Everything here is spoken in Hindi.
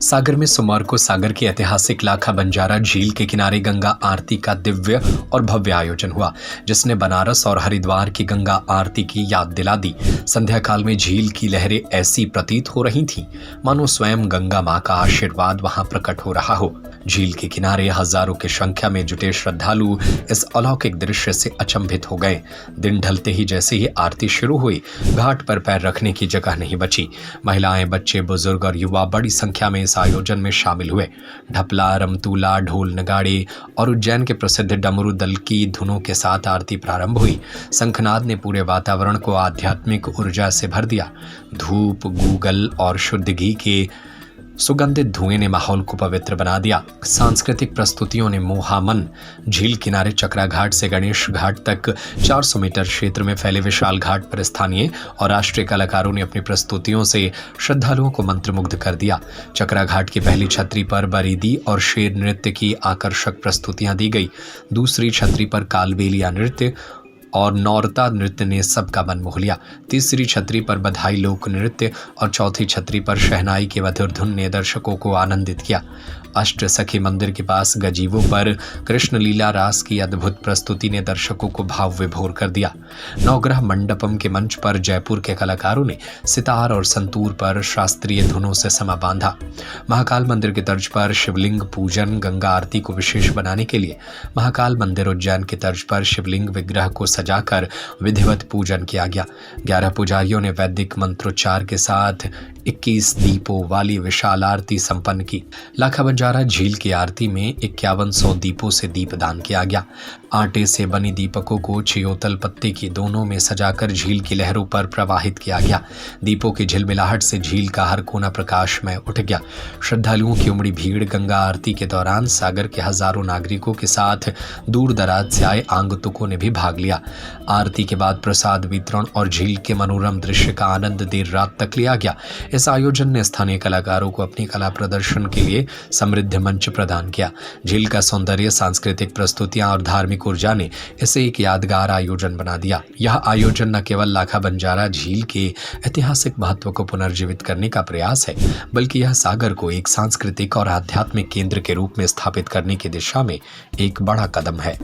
सागर में सोमवार को सागर की ऐतिहासिक लाखा बंजारा झील के किनारे गंगा आरती का दिव्य और भव्य आयोजन हुआ, जिसने बनारस और हरिद्वार की गंगा आरती की याद दिला दी। संध्या काल में झील की लहरें ऐसी प्रतीत हो रही थीं मानो स्वयं गंगा मां का आशीर्वाद वहां प्रकट हो रहा हो। झील के किनारे हजारों की संख्या में जुटे श्रद्धालु इस अलौकिक दृश्य से अचंभित हो गए। दिन ढलते ही जैसे ही आरती शुरू हुई, घाट पर पैर रखने की जगह नहीं बची। महिलाएं, बच्चे, बुजुर्ग और युवा बड़ी संख्या में इस आयोजन में शामिल हुए। ढपला, रमतूला, ढोल, नगाड़े और उज्जैन के प्रसिद्ध डमरू दल की धुनों के साथ आरती प्रारंभ हुई। शंखनाद ने पूरे वातावरण को आध्यात्मिक ऊर्जा से भर दिया। धूप, गूगल और शुद्ध घी के सुगंधित धुएं ने माहौल को पवित्र बना दिया। सांस्कृतिक प्रस्तुतियों ने मोहामन। झील किनारे चक्रा घाट से गणेश घाट तक 400 मीटर क्षेत्र में फैले विशाल घाट पर स्थानीय और राष्ट्रीय कलाकारों ने अपनी प्रस्तुतियों से श्रद्धालुओं को मंत्रमुग्ध कर दिया। चक्रा घाट की पहली छतरी पर बरीदी और शेर नृत्य की आकर्षक प्रस्तुतियां दी गई। दूसरी छतरी पर कालबेलिया नृत्य और नौरता नृत्य ने सबका मन मोह लिया। तीसरी छतरी पर बधाई लोक नृत्य और चौथी छतरी पर शहनाई की मधुर धुन ने दर्शकों को आनंदित किया। अष्ट सखी मंदिर के पास गजीवों पर कृष्ण लीला रास की अद्भुत प्रस्तुति ने दर्शकों को भाव विभोर कर दिया। नवग्रह मंडपम के मंच पर जयपुर के कलाकारों ने सितार और संतूर पर शास्त्रीय धुनों से समा बांधा। महाकाल मंदिर की तर्ज पर शिवलिंग पूजन, गंगा आरती को विशेष बनाने के लिए महाकाल मंदिर उज्जैन की तर्ज पर शिवलिंग विग्रह को सजाकर विधिवत पूजन किया गया। 11 पुजारियों ने वैदिक मंत्रोच्चार के साथ 21 दीपों वाली विशाल आरती संपन्न की। लाखा बंजारा झील की आरती में 5100 दीपों से दीपदान किया गया। आटे से बनी दीपकों को चियोतल पत्ते की दोनों में सजाकर झील की लहरों पर प्रवाहित किया गया। दीपों की झिलमिलाहट से झील का हर कोना प्रकाशमय उठ गया। श्रद्धालुओं की उमड़ी भीड़ गंगा आरती के दौरान सागर के हजारों नागरिकों के साथ दूर दराज से आए आगंतुकों ने भी भाग लिया। आरती के बाद प्रसाद वितरण और झील के मनोरम दृश्य का आनंद देर रात तक लिया गया। इस आयोजन ने स्थानीय कलाकारों को अपनी कला प्रदर्शन के लिए समृद्ध मंच प्रदान किया। झील का सौंदर्य, सांस्कृतिक प्रस्तुतियां और धार्मिक ऊर्जा ने इसे एक यादगार आयोजन बना दिया। यह आयोजन न केवल लाखा बंजारा झील के ऐतिहासिक महत्व को पुनर्जीवित करने का प्रयास है, बल्कि यह सागर को एक सांस्कृतिक और आध्यात्मिक केंद्र के रूप में स्थापित करने की दिशा में एक बड़ा कदम है।